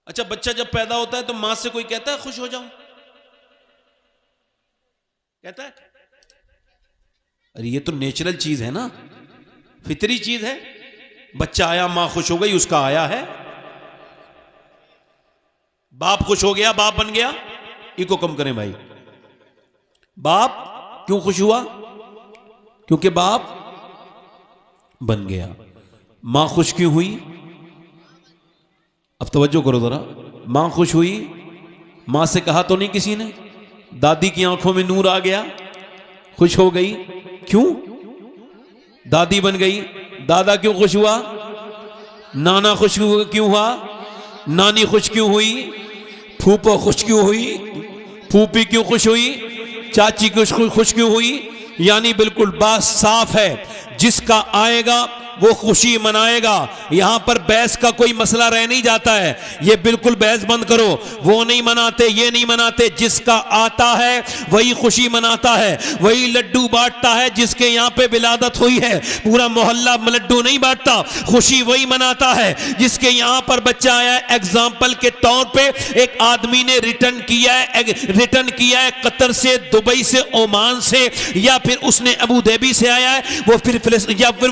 اچھا بچہ جب پیدا ہوتا ہے تو ماں سے کوئی کہتا ہے خوش ہو جاؤں؟ کہتا ہے؟ ارے یہ تو نیچرل چیز ہے نا، فطری چیز ہے. بچہ آیا ماں خوش ہو گئی، اس کا آیا ہے. باپ خوش ہو گیا، باپ بن گیا. ایکو کم کریں بھائی. باپ کیوں خوش ہوا؟ کیونکہ باپ بن گیا. ماں خوش کیوں ہوئی؟ اب توجہ کرو ذرا. ماں خوش ہوئی، ماں سے کہا تو نہیں کسی نے؟ دادی کی آنکھوں میں نور آ گیا، خوش ہو گئی. کیوں؟ دادی بن گئی. دادا کیوں خوش ہوا؟ نانا خوش کیوں ہوا؟ نانی خوش کیوں ہوئی؟ پھوپھو خوش کیوں ہوئی؟ پھوپھی کیوں خوش ہوئی؟ چاچی خوش کیوں ہوئی؟ یعنی بالکل بات صاف ہے، جس کا آئے گا وہ خوشی منائے گا. یہاں پر بحث کا کوئی مسئلہ رہ نہیں جاتا ہے. یہ بالکل بحث بند کرو. وہ نہیں مناتے، یہ نہیں مناتے. جس کا آتا ہے وہی خوشی مناتا ہے، وہی لڈو بانٹتا ہے. جس کے یہاں پہ ولادت ہوئی ہے پورا محلہ لڈو نہیں بانٹتا، خوشی وہی مناتا ہے جس کے یہاں پر بچہ آیا ہے. ایگزامپل کے طور پہ ایک آدمی نے ریٹرن کیا ہے قطر سے، دبئی سے، عمان سے، یا پھر اس نے ابو دھابی سے آیا ہے، وہ پھر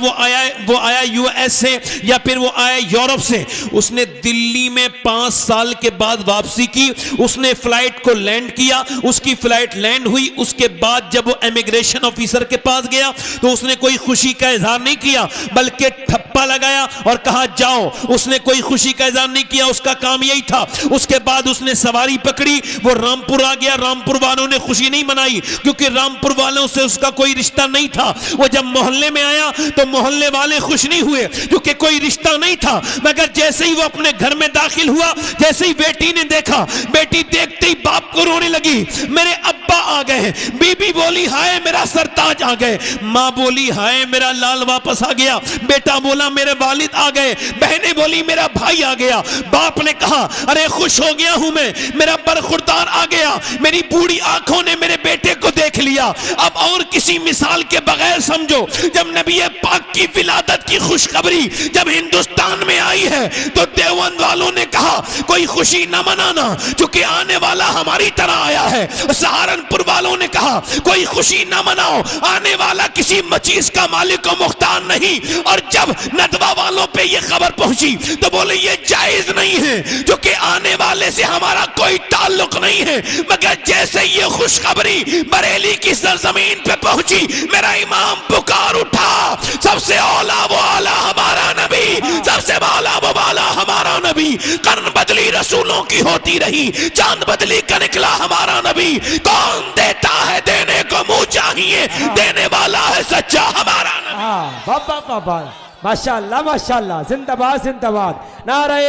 وہ آیا یو ایس سے، یا پھر وہ آیا یورپ سے. اس نے دلی میں 5 سال کے بعد واپسی کی. اس نے فلائٹ کو لینڈ کیا، اس کی فلائٹ لینڈ ہوئی. اس کے بعد جب وہ امیگریشن آفیسر کے پاس گیا تو اس نے کوئی خوشی کا اظہار نہیں کیا، بلکہ ٹھپا لگایا اور کہا جاؤ. اس نے کوئی خوشی کا اظہار نہیں کیا، اس کا کام یہی تھا. اس کے بعد اس نے سواری پکڑی، وہ رامپور آ گیا. رامپور والوں نے خوشی نہیں منائی کیونکہ رامپور والوں سے اس کا کوئی رشتہ نہیں تھا. وہ جب محلے میں آیا تو محلے والے خوش نہیں ہوئے کیونکہ کوئی رشتہ نہیں تھا. مگر جیسے ہی وہ اپنے گھر میں داخل ہوا، جیسے ہی بیٹی نے دیکھا، بیٹی دیکھتے ہی باپ کو رونے لگی، میرے ابا آ گئے. بی بی بولی ہائے میرا سرتاج آ گئے. ماں بولی ہائے میرا لال واپس آ گیا. بیٹا بولا میرے والد آ گئے. بہنیں بولی میرا بھائی آ گیا. باپ نے کہا ارے خوش ہو گیا ہوں میں، میرا برخوردار آ گیا. میری بوڑھی آنکھوں نے میرے بیٹے کو دیکھ لیا. اب اور کسی مثال کے بغیر سمجھو، جب نبی پاک کی ولادت کی خوشخبری جب ہندوستان میں آئی ہے تو دیوبند والوں نے کہا کوئی خوشی نہ منانا چونکہ آنے والا ہماری طرح آیا ہے. سہارنپور والوں نے کہا کوئی خوشی نہ مناؤ، آنے والا کسی چیز کا مالک و مختار نہیں. اور جب ندوہ والوں پہ یہ خبر پہنچی تو بولے یہ جائز نہیں ہے کیونکہ آنے والے سے ہمارا کوئی تعلق نہیں ہے. مگر جیسے یہ خوشخبری بریلی کی سرزمین پہ پہنچی، میرا امام پکار اٹھا سب سے اولا وہ آلہ ہمارا نبی، سب سے بالا وہ بالا ہمارا نبی. قرن بدلی رسولوں کی ہوتی رہی، چاند بدلی کا نکلا ہمارا نبی. کون دیتا ہے دینے کو منہ چاہیے، دینے والا ہے سچا ہمارا نبی. بابا بابا ماشاءاللہ ماشاءاللہ، زندہ باد زندہ باد. نعرہ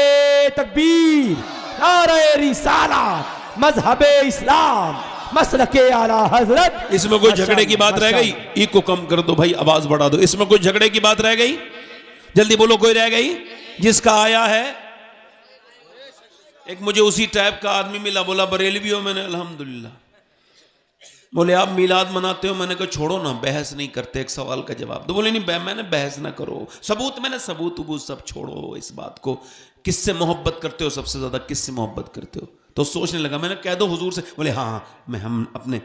تکبیر، نعرہ رسالت، مذہب اسلام، مسلک اعلیٰ حضرت. اس میں کوئی جھگڑے کی بات رہ گئی؟ ایک کو کم کر دو بھائی، آواز بڑھا دو. اس میں کوئی جھگڑے کی بات رہ گئی؟ جلدی بولو کوئی رہ گئی؟ جس کا آیا ہے. ایک مجھے اسی ٹائپ کا آدمی ملا، بولا بریلوی ہو؟ میں نے الحمدللہ. بولے آپ میلاد مناتے ہو؟ میں نے کہا چھوڑو نا، بحث نہیں کرتے، ایک سوال کا جواب دو. بولے نہیں میں نے بحث نہ کرو، ثبوت. میں نے ثبوت سب چھوڑو اس بات کو. کس سے محبت کرتے ہو سب سے زیادہ؟ کس سے محبت کرتے ہو؟ تو سوچنے لگا. میں نے کہہ دو حضور سے. بولے ہاں ہم اپنے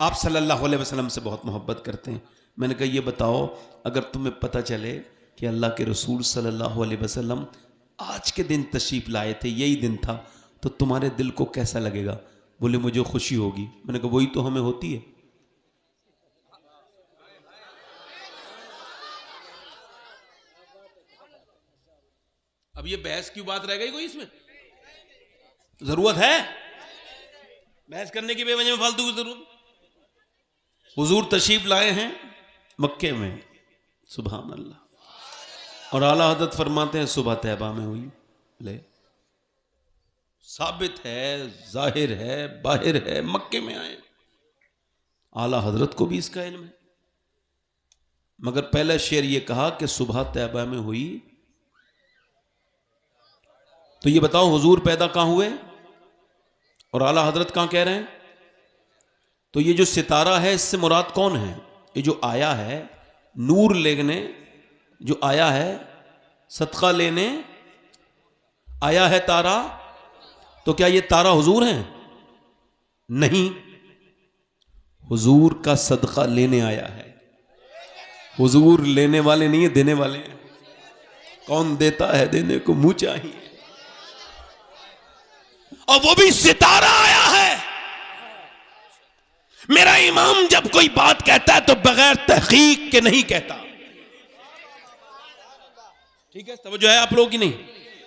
آپ صلی اللہ علیہ وسلم سے بہت محبت کرتے ہیں. میں نے کہا یہ بتاؤ اگر تمہیں پتہ چلے کہ اللہ کے رسول صلی اللہ علیہ وسلم آج کے دن تشریف لائے تھے، یہی دن تھا، تو تمہارے دل کو کیسا لگے گا؟ بولے مجھے خوشی ہوگی. میں نے کہا وہی تو ہمیں ہوتی ہے. اب یہ بحث کی بات رہ گئی کوئی؟ اس میں ضرورت ہے بحث کرنے کی؟ بے وجہ میں فالتو کی ضرورت؟ حضور تشریف لائے ہیں مکے میں، سبحان اللہ، اور اعلیٰ حضرت فرماتے ہیں صبح طیبہ میں ہوئی. لے ثابت ہے، ظاہر ہے، باہر ہے، مکے میں آئے. اعلیٰ حضرت کو بھی اس کا علم ہے. مگر پہلا شعر یہ کہا کہ صبح طیبہ میں ہوئی. تو یہ بتاؤ حضور پیدا کہاں ہوئے اور اعلیٰ حضرت کہاں کہہ رہے ہیں؟ تو یہ جو ستارہ ہے اس سے مراد کون ہے؟ یہ جو آیا ہے نور لینے، جو آیا ہے صدقہ لینے، آیا ہے تارا تو کیا یہ تارا حضور ہیں؟ نہیں، حضور کا صدقہ لینے آیا ہے. حضور لینے والے نہیں ہیں، دینے والے ہیں. کون دیتا ہے دینے کو منہ چاہیے. اور وہ بھی ستارہ آیا ہے. میرا امام جب کوئی بات کہتا ہے تو بغیر تحقیق کے نہیں کہتا. ٹھیک ہے، توجہ ہے آپ لوگوں کی نہیں؟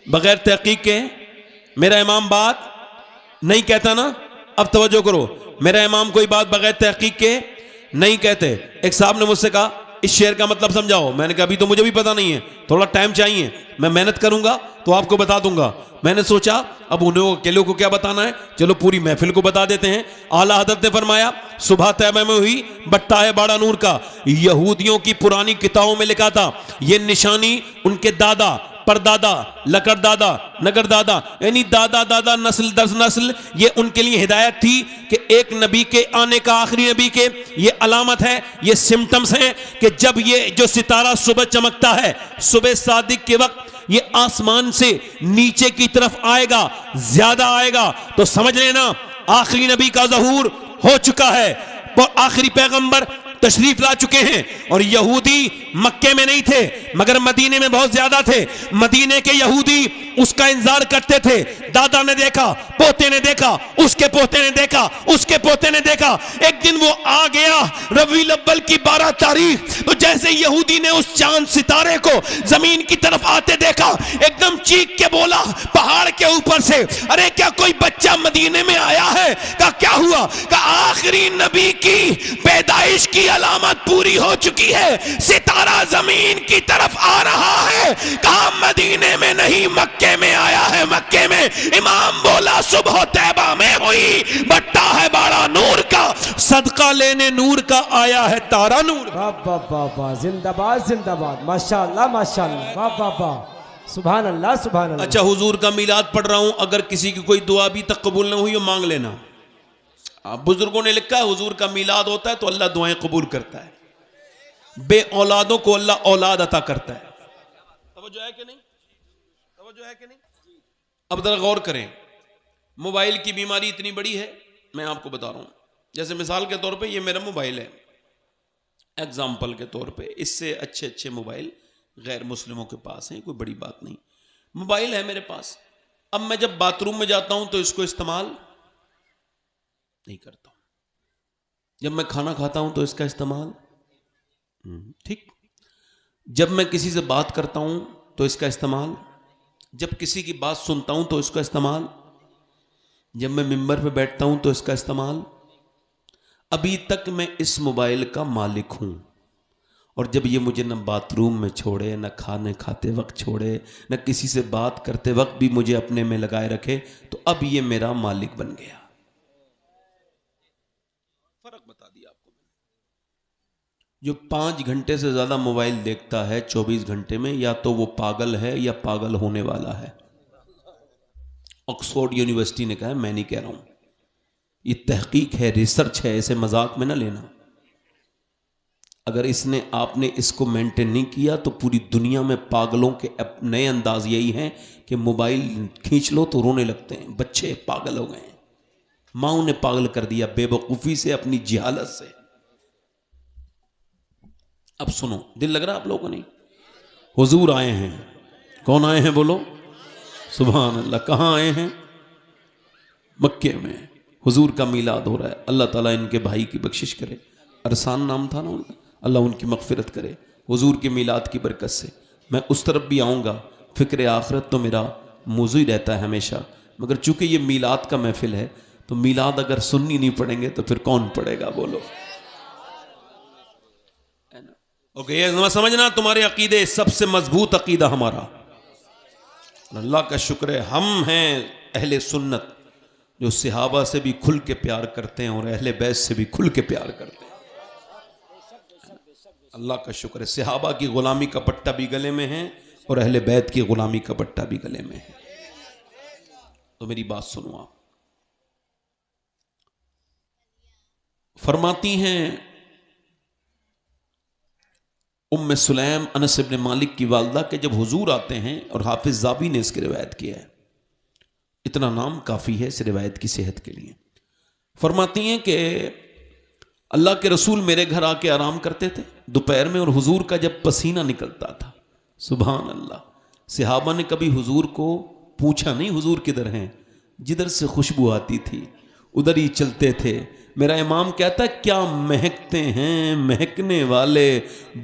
بغیر تحقیق کے میرا امام بات نہیں کہتا نا. اب توجہ کرو، میرا امام کوئی بات بغیر تحقیق کے نہیں کہتے. ایک صاحب نے مجھ سے کہا اس شعر کا مطلب سمجھاؤ. میں نے کہا ابھی تو مجھے بھی پتا نہیں ہے، تھوڑا ٹائم چاہیے، میں محنت کروں گا تو آپ کو بتا دوں گا. میں نے سوچا اب انہیں اکیلے کو کیا بتانا ہے، چلو پوری محفل کو بتا دیتے ہیں. اعلیٰ حضرت نے فرمایا صبح طیبہ میں ہوئی بٹا ہے باڑا نور کا. یہودیوں کی پرانی کتابوں میں لکھا تھا یہ نشانی ان کے دادا پردادا لکڑ دادا نگر دادا یعنی دادا دادا نسل در نسل یہ ان کے لیے ہدایت تھی کہ ایک نبی کے آنے کا، آخری نبی کے یہ علامت ہے، یہ سمٹمز ہیں کہ جب یہ جو ستارہ صبح چمکتا ہے صبح صادق کے وقت یہ آسمان سے نیچے کی طرف آئے گا، زیادہ آئے گا تو سمجھ لینا آخری نبی کا ظہور ہو چکا ہے. آخری پیغمبر تشریف لا چکے ہیں. اور یہودی مکے میں نہیں تھے مگر مدینے میں بہت زیادہ تھے. مدینے کے یہودی اس کا انتظار کرتے تھے. دادا نے دیکھا، پوتے نے دیکھا، اس کے پوتے نے دیکھا، اس کے پوتے نے دیکھا. ایک دن وہ آ گیا ربیع الاول کی 12 تاریخ، تو جیسے یہودی نے اس چاند ستارے کو زمین کی طرف آتے دیکھا ایک دم چیخ کے بولا پہاڑ کے اوپر سے، ارے کیا کوئی بچہ مدینے میں آیا ہے؟ کہا کیا ہوا؟ کہا آخری نبی کی پیدائش کی علامت پوری ہو چکی ہے، ستارہ زمین کی طرف آ رہا ہے. کہا مدینے میں نہیں مکے میں آیا ہے، مکے میں. امام بولا صبح طیبہ میں ہوئی بٹا ہے باڑا نور کا، صدقہ لینے نور کا آیا ہے تارا نور. بابا بابا زندہ باد زندہ باد، ماشاءاللہ ماشاءاللہ، بابا بابا سبحان اللہ سبحان اللہ. اچھا حضور کا میلاد پڑھ رہا ہوں، اگر کسی کی کوئی دعا بھی تک قبول نہ ہوئی مانگ لینا. بزرگوں نے لکھا ہے حضور کا میلاد ہوتا ہے تو اللہ دعائیں قبول کرتا ہے، بے اولادوں کو اللہ اولاد عطا کرتا ہے. توجہ ہے کہ نہیں؟ توجہ ہے کہ نہیں؟ اب ذرا غور کریں، موبائل کی بیماری اتنی بڑی ہے، میں آپ کو بتا رہا ہوں. جیسے مثال کے طور پہ یہ میرا موبائل ہے، ایگزامپل کے طور پہ اس سے اچھے اچھے موبائل غیر مسلموں کے پاس ہیں، کوئی بڑی بات نہیں. موبائل ہے میرے پاس، اب میں جب باتھ روم میں جاتا ہوں تو اس کو استعمال نہیں کرتا ہوں. جب میں کھانا کھاتا ہوں تو اس کا استعمال ٹھیک. جب میں کسی سے بات کرتا ہوں تو اس کا استعمال، جب کسی کی بات سنتا ہوں تو اس کا استعمال، جب میں ممبر پہ بیٹھتا ہوں تو اس کا استعمال. ابھی تک میں اس موبائل کا مالک ہوں، اور جب یہ مجھے نہ باتھ روم میں چھوڑے، نہ کھانے کھاتے وقت چھوڑے، نہ کسی سے بات کرتے وقت بھی مجھے اپنے میں لگائے رکھے، تو اب یہ میرا مالک بن گیا. فرق بتا دیا آپ کو. جو 5 گھنٹے سے زیادہ موبائل دیکھتا ہے 24 گھنٹے میں، یا تو وہ پاگل ہے یا پاگل ہونے والا ہے. آکسفورڈ یونیورسٹی نے کہا ہے، میں نہیں کہہ رہا ہوں، یہ تحقیق ہے، ریسرچ ہے، اسے مذاق میں نہ لینا. اگر آپ نے اس کو مینٹین نہیں کیا تو پوری دنیا میں پاگلوں کے نئے انداز یہی ہیں کہ موبائل کھینچ لو تو رونے لگتے ہیں. بچے پاگل ہو گئے ہیں، ماں نے پاگل کر دیا بے وقوفی سے، اپنی جہالت سے. اب سنو، دل لگ رہا آپ لوگوں کو نہیں؟ حضور آئے ہیں. کون آئے ہیں بولو؟ سبحان اللہ. کہاں آئے ہیں؟ مکے میں. حضور کا میلاد ہو رہا ہے. اللہ تعالیٰ ان کے بھائی کی بخشش کرے. ارسان نام تھا نا ان کا، اللہ ان کی مغفرت کرے. حضور کے میلاد کی برکت سے میں اس طرف بھی آؤں گا. فکر آخرت تو میرا موضوع ہی رہتا ہے ہمیشہ، مگر چونکہ یہ میلاد کا محفل ہے تو میلاد اگر سننی نہیں پڑیں گے تو پھر کون پڑے گا بولو؟ اوکے، یہ سمجھنا تمہارے عقیدے سب سے مضبوط عقیدہ ہمارا. اللہ کا شکر ہے ہم ہیں اہل سنت جو صحابہ سے بھی کھل کے پیار کرتے ہیں اور اہل بیت سے بھی کھل کے پیار کرتے ہیں. اللہ کا شکر ہے صحابہ کی غلامی کا پٹا بھی گلے میں ہے اور اہل بیت کی غلامی کا پٹا بھی گلے میں ہے. تو میری بات سنو آپ. فرماتی ہیں ام سلیم انس بن مالک کی والدہ کہ جب حضور آتے ہیں، اور حافظ ذابی نے اس کی روایت کیا ہے، اتنا نام کافی ہے اس روایت کی صحت کے لیے. فرماتی ہیں کہ اللہ کے رسول میرے گھر آ کے آرام کرتے تھے دوپہر میں، اور حضور کا جب پسینہ نکلتا تھا، سبحان اللہ، صحابہ نے کبھی حضور کو پوچھا نہیں حضور کدھر ہیں، جدھر سے خوشبو آتی تھی ادھر ہی چلتے تھے. میرا امام کہتا ہے کیا مہکتے ہیں مہکنے والے،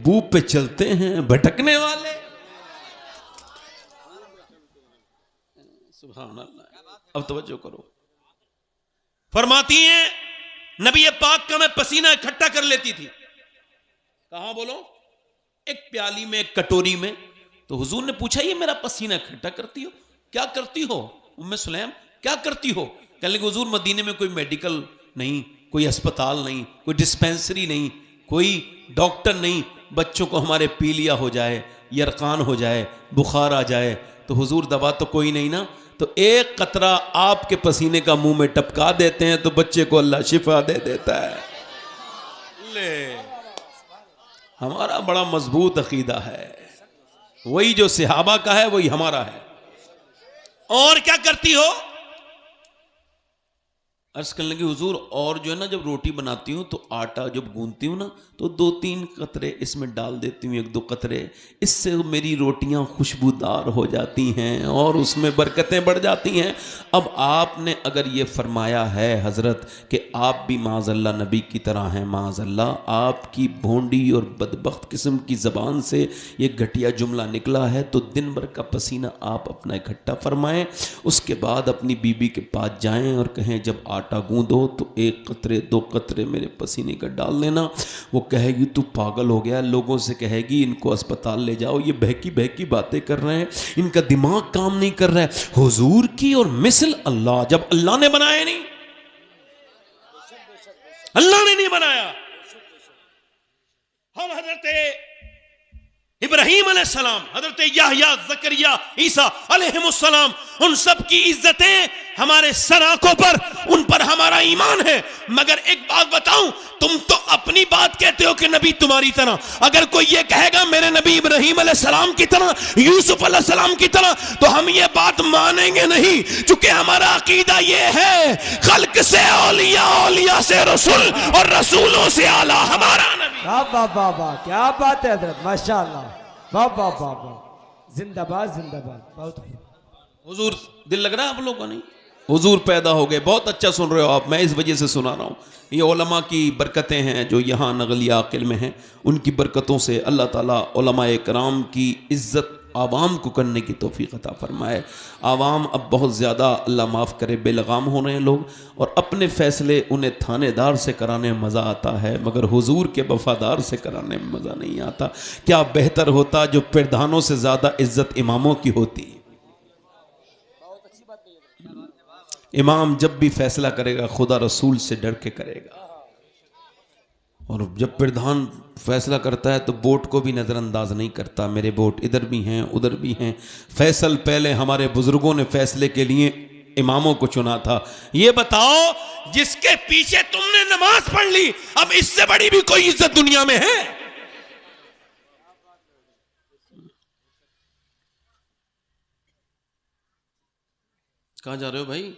بو پہ چلتے ہیں بھٹکنے والے. سبحان اللہ. اب توجہ کرو. فرماتی ہیں نبی پاک کا میں پسینہ اکٹھا کر لیتی تھی. کہاں بولو؟ ایک پیالی میں، ایک کٹوری میں. تو حضور نے پوچھا یہ میرا پسینہ اکٹھا کرتی ہو؟ کیا کرتی ہو ام سلیم، کیا کرتی ہو؟ کہنے لگے حضور مدینے میں کوئی میڈیکل نہیں، کوئی اسپتال نہیں، کوئی ڈسپینسری نہیں، کوئی ڈاکٹر نہیں، بچوں کو ہمارے پیلیا ہو جائے، یرقان ہو جائے، بخار آ جائے تو حضور دوا تو کوئی نہیں نا، تو ایک قطرہ آپ کے پسینے کا منہ میں ٹپکا دیتے ہیں تو بچے کو اللہ شفا دے دیتا ہے. لے ہمارا بڑا مضبوط عقیدہ ہے، وہی جو صحابہ کا ہے وہی ہمارا ہے. اور کیا کرتی ہو؟ عرض کرنے لگی حضور اور جو ہے نا جب روٹی بناتی ہوں تو آٹا جب گوندتی ہوں نا تو 2-3 قطرے اس میں ڈال دیتی ہوں، 1-2 قطرے، اس سے میری روٹیاں خوشبودار ہو جاتی ہیں اور اس میں برکتیں بڑھ جاتی ہیں. اب آپ نے اگر یہ فرمایا ہے حضرت کہ آپ بھی معاذ اللہ نبی کی طرح ہیں، معاذ اللہ آپ کی بھونڈی اور بدبخت قسم کی زبان سے یہ گھٹیا جملہ نکلا ہے تو دن بھر کا پسینہ آپ اپنا اکٹھا فرمائیں، اس کے بعد اپنی بیوی کے پاس جائیں اور کہیں جب آٹا گوندو تو 1 قطرے 2 قطرے میرے پسینے کا ڈال لینا. وہ کہے گی تو پاگل ہو گیا، لوگوں سے کہے گی ان کو اسپتال لے جاؤ، یہ بہکی بہکی باتیں کر رہے ہیں، ان کا دماغ کام نہیں کر رہا ہے. حضور کی اور مثل اللہ جب اللہ نے بنایا نہیں، اللہ نے نہیں بنایا. ہم حضرت ابراہیم علیہ السلام، حضرت یحییٰ، زکریا، عیسیٰ علیہ السلام، ان سب کی عزتیں ہمارے سر آنکھوں پر، ان پر ہمارا ایمان ہے. مگر ایک بات بتاؤں، تم تو اپنی بات کہتے ہو کہ نبی تمہاری طرح، اگر کوئی یہ کہے گا میرے نبی ابراہیم علیہ السلام کی طرح، یوسف علیہ السلام کی طرح، تو ہم یہ بات مانیں گے نہیں، چونکہ ہمارا عقیدہ یہ ہے خلق سے اولیاء، اولیاء سے رسول، اور رسولوں سے اعلیٰ ہمارا نبی. واہ واہ واہ، کیا بات ہے حضرت، ماشاءاللہ، واہ واہ واہ واہ، زندہ باد زندہ باد. بہت خوب. حضور دل لگ رہا ہے آپ لوگوں کو؟ نہیں، حضور پیدا ہو گئے. بہت اچھا سن رہے ہو آپ، میں اس وجہ سے سنا رہا ہوں. یہ علماء کی برکتیں ہیں جو یہاں نغلی عاقل میں ہیں، ان کی برکتوں سے اللہ تعالیٰ علماء کرام کی عزت عوام کو کرنے کی توفیق عطا فرمائے. عوام اب بہت زیادہ اللہ معاف کرے بے لگام ہو رہے ہیں لوگ، اور اپنے فیصلے انہیں تھانے دار سے کرانے میں مزہ آتا ہے مگر حضور کے وفادار سے کرانے میں مزہ نہیں آتا. کیا بہتر ہوتا جو پردھانوں سے زیادہ عزت اماموں کی ہوتی. امام جب بھی فیصلہ کرے گا خدا رسول سے ڈر کے کرے گا، اور جب پردھان فیصلہ کرتا ہے تو ووٹ کو بھی نظر انداز نہیں کرتا، میرے ووٹ ادھر بھی ہیں ادھر بھی ہیں. فیصل پہلے ہمارے بزرگوں نے فیصلے کے لیے اماموں کو چنا تھا. یہ بتاؤ جس کے پیچھے تم نے نماز پڑھ لی، اب اس سے بڑی بھی کوئی عزت دنیا میں ہے؟ کہاں جا رہے ہو بھائی؟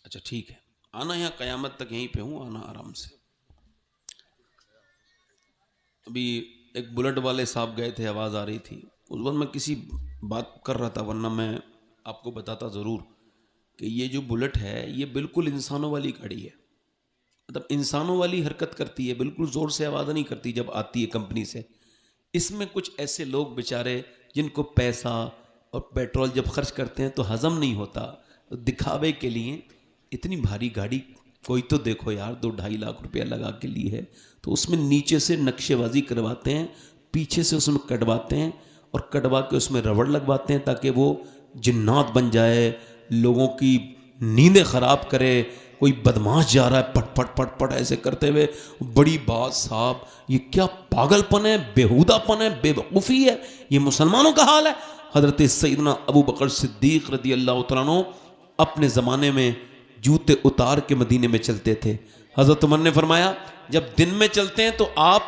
اچھا ٹھیک ہے، آنا یہاں قیامت تک یہیں پہ ہوں، آنا آرام سے. ابھی ایک بلٹ والے صاحب گئے تھے، آواز آ رہی تھی، اس وقت میں کسی بات کر رہا تھا، ورنہ میں آپ کو بتاتا ضرور کہ یہ جو بلٹ ہے یہ بالکل انسانوں والی گاڑی ہے، مطلب انسانوں والی حرکت کرتی ہے، بالکل زور سے آواز نہیں کرتی جب آتی ہے کمپنی سے. اس میں کچھ ایسے لوگ بیچارے جن کو پیسہ اور پیٹرول جب خرچ کرتے ہیں تو ہضم نہیں ہوتا، دکھاوے کے لیے اتنی بھاری گاڑی کوئی تو دیکھو یار، 2-2.5 لاکھ روپیہ لگا کے لی ہے، تو اس میں نیچے سے نقشے بازی کرواتے ہیں، پیچھے سے اس میں کٹواتے ہیں، اور کٹوا کے اس میں ربڑ لگواتے ہیں تاکہ وہ جنات بن جائے، لوگوں کی نیندیں خراب کرے. کوئی بدماش جا رہا ہے پٹ پٹ پٹ پٹ ایسے کرتے ہوئے، بڑی بات صاحب، یہ کیا پاگل پن ہے، بےہودہ پن ہے، بے وقوفی ہے، یہ مسلمانوں کا حال ہے. حضرت سیدنا ابو بکر صدیق رضی اللہ تعالیٰ عنہ اپنے زمانے میں جوتے اتار کے مدینے میں چلتے تھے. حضرت عمر نے فرمایا جب دن میں چلتے ہیں تو آپ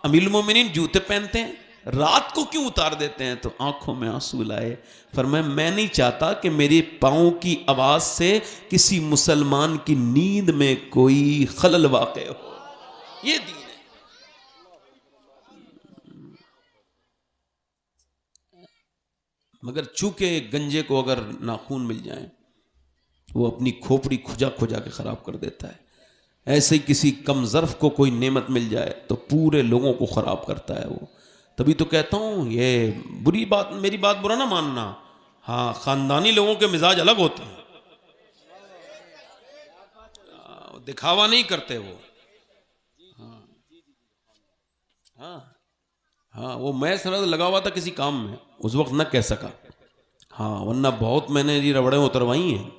امیر المومنین جوتے پہنتے ہیں، رات کو کیوں اتار دیتے ہیں؟ تو آنکھوں میں آنسو لائے، فرمایا میں نہیں چاہتا کہ میرے پاؤں کی آواز سے کسی مسلمان کی نیند میں کوئی خلل واقع ہو. یہ دین ہے. مگر چونکہ گنجے کو اگر ناخون مل جائیں وہ اپنی کھوپڑی کھجا کھجا کے خراب کر دیتا ہے، ایسے ہی کسی کم ظرف کو کوئی نعمت مل جائے تو پورے لوگوں کو خراب کرتا ہے وہ. تبھی تو کہتا ہوں یہ بری بات، میری بات برا نہ ماننا، ہاں خاندانی لوگوں کے مزاج الگ ہوتے ہیں، دکھاوا نہیں کرتے وہ. ہاں ہاں وہ میں سرحد لگا ہوا تھا کسی کام میں، اس وقت نہ کہہ سکا، ہاں ورنہ بہت میں نے یہ ربڑیں اتروائی ہیں.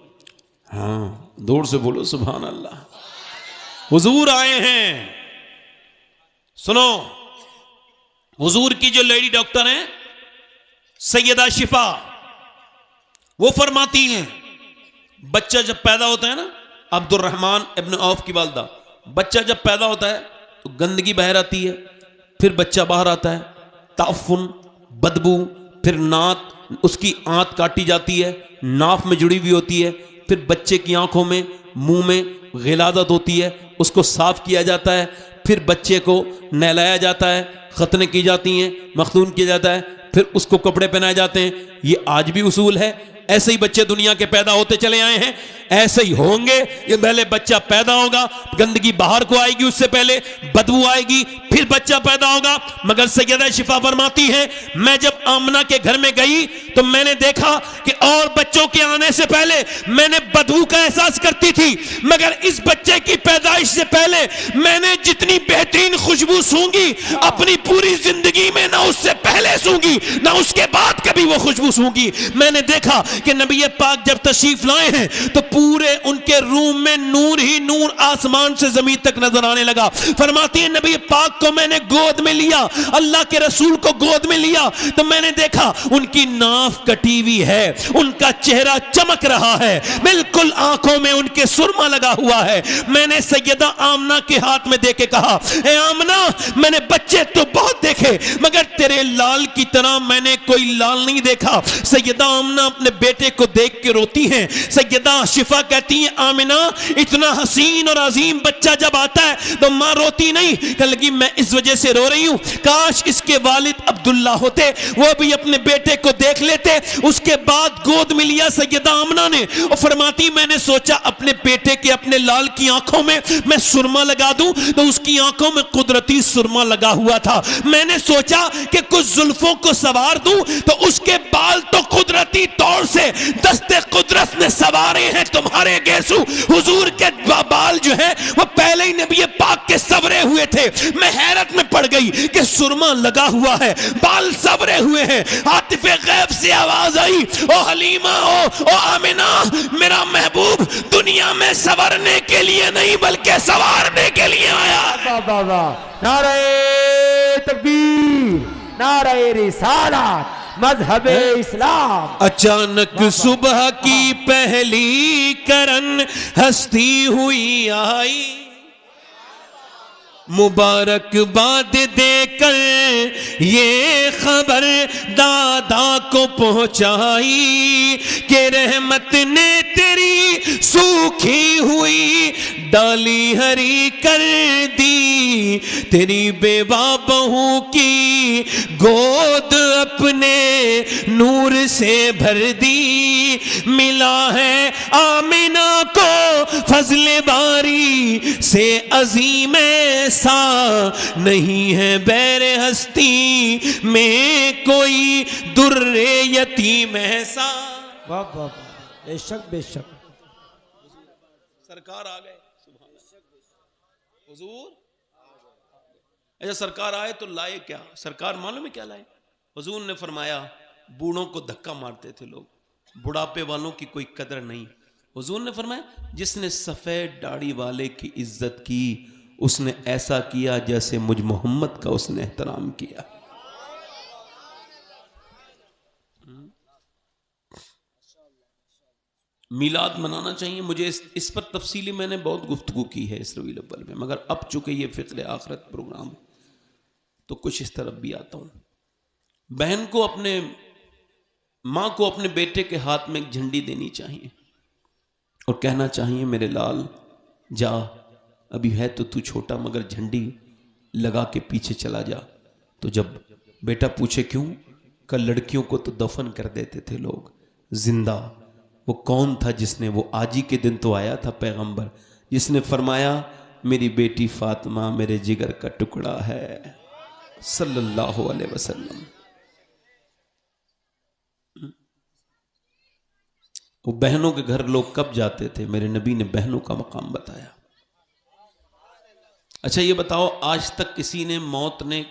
ہاں دور سے بولو سبحان اللہ. حضور آئے ہیں، سنو، حضور کی جو لیڈی ڈاکٹر ہیں سیدہ شفا، وہ فرماتی ہیں بچہ جب پیدا ہوتا ہے نا، عبد الرحمن ابن عوف کی والدہ، بچہ جب پیدا ہوتا ہے تو گندگی باہر آتی ہے، پھر بچہ باہر آتا ہے، تعفن، بدبو، پھر نات، اس کی آنت کاٹی جاتی ہے، ناف میں جڑی ہوئی ہوتی ہے، پھر بچے کی آنکھوں میں منہ میں غلاظت ہوتی ہے، اس کو صاف کیا جاتا ہے، پھر بچے کو نہلایا جاتا ہے، ختنیں کی جاتی ہیں، مختون کیا جاتا ہے، پھر اس کو کپڑے پہنائے جاتے ہیں. یہ آج بھی اصول ہے. ایسے ہی بچے دنیا کے پیدا ہوتے چلے آئے ہیں، ایسے ہی ہوں گے. یہ پہلے بچہ پیدا ہوگا، گندگی باہر کو آئے گی، اس سے پہلے بدبو آئے گی، پھر بچہ پیدا ہوگا. مگر سیدہ شفا فرماتی ہے میں جب آمنہ کے گھر میں گئی تو میں نے دیکھا کہ اور بچوں کے آنے سے پہلے میں نے بدبو کا احساس کرتی تھی، مگر اس بچے کی پیدائش سے پہلے میں نے جتنی بہترین خوشبو سونگی اپنی پوری زندگی میں نہ اس سے پہلے سونگی نہ اس کے بعد کبھی وہ خوشبو سونگی. میں نے دیکھا کہ نبی پاک جب تشریف لائے ہیں تو پورے ان کے روم میں نور ہی نور آسمان سے زمین تک نظر آنے لگا. فرماتی ہے نبی پاک کو میں نے گود میں لیا، اللہ کے رسول کو گود میں لیا تو میں نے دیکھا ان کی ناف کٹی ہوئی ہے، ان کا چہرہ چمک رہا ہے، بالکل آنکھوں میں ان کے سرما لگا ہوا ہے. میں نے سیدہ آمنہ کے ہاتھ میں دے کے کہا اے آمنہ میں نے بچے تو بہت دیکھے مگر تیرے لال کی طرح میں نے کوئی لال نہیں دیکھا. سیدہ آمنہ اپنے بیٹے کو دیکھ کے روتی ہیں. سیدہ شفا کہتی ہیں آمنہ اتنا حسین اور عظیم بچہ جب آتا ہے تو ماں روتی نہیں. کہ لگی میں اس وجہ سے رو رہی ہوں کاش اس کے والد عبداللہ ہوتے، وہ بھی اپنے بیٹے کو دیکھ لیتے. اس کے بعد گود میں لیا سیدہ آمنہ نے اور فرماتی میں نے سوچا اپنے بیٹے کے اپنے لال کی آنکھوں میں میں سرما لگا دوں تو اس کی آنکھوں میں قدرتی سرما لگا ہوا تھا. میں نے سوچا کہ کچھ زلفوں کو سوار دوں تو اس کے بال تو قدرتی طور سے دست قدرت نے سوارے ہیں تمہارے گیسو. حضور کے بال جو ہیں وہ پہلے ہی نبی پاک کے سورے ہوئے تھے. میں حیرت میں پڑ گئی کہ سرما لگا ہوا ہے، بال سورے ہوئے ہیں. عاطف غیب سے آواز آئی او حلیمہ او آمنہ میرا محبوب دنیا میں سورنے کے لیے نہیں بلکہ سوارنے کے لیے آیا. نعرہ تکبیر، نعرہ رسالت، مذہب اسلام. اچانک صبح کی پہلی کرن ہستی ہوئی آئی، مبارک باد دے کر یہ خبر دادا کو پہنچائی کہ رحمت نے تیری سوکھی ہوئی ڈالی ہری کر دی، تیری بیوہ بہو کی گود اپنے نور سے بھر دی. ملا ہے آمنہ کو فضل باری سے عظیم ایسا نہیں ہے بیر ہستی میں کوئی در یتیم ایسا. واہ واہ بے شک بے شک. سرکار آ گئے حضور. ایسا سرکار آئے تو لائے کیا؟ سرکار معلوم ہے کیا لائے؟ حضور نے فرمایا بوڑھوں کو دھکا مارتے تھے لوگ، بڑھاپے والوں کی کوئی قدر نہیں. حضور نے فرمایا جس نے سفید داڑھی والے کی عزت کی اس نے ایسا کیا جیسے مجھ محمد کا اس نے احترام کیا. میلاد منانا چاہیے. مجھے اس پر تفصیلی میں نے بہت گفتگو کی ہے اس ربیع الاول میں، مگر اب چونکہ یہ فکر آخرت پروگرام تو کچھ اس طرف بھی آتا ہوں. بہن کو اپنے ماں کو اپنے بیٹے کے ہاتھ میں ایک جھنڈی دینی چاہیے اور کہنا چاہیے میرے لال جا، ابھی ہے تو چھوٹا، مگر جھنڈی لگا کے پیچھے چلا جا۔ تو جب بیٹا پوچھے کیوں، کل لڑکیوں کو تو دفن کر دیتے تھے لوگ، زندہ وہ کون تھا جس نے، وہ آج ہی کے دن تو آیا تھا پیغمبر جس نے فرمایا میری بیٹی فاطمہ میرے جگر کا ٹکڑا ہے، صلی اللہ علیہ وسلم۔ وہ بہنوں کے گھر لوگ کب جاتے تھے؟ میرے نبی نے بہنوں کا مقام بتایا۔ اچھا یہ بتاؤ، آج تک کسی نے موت نے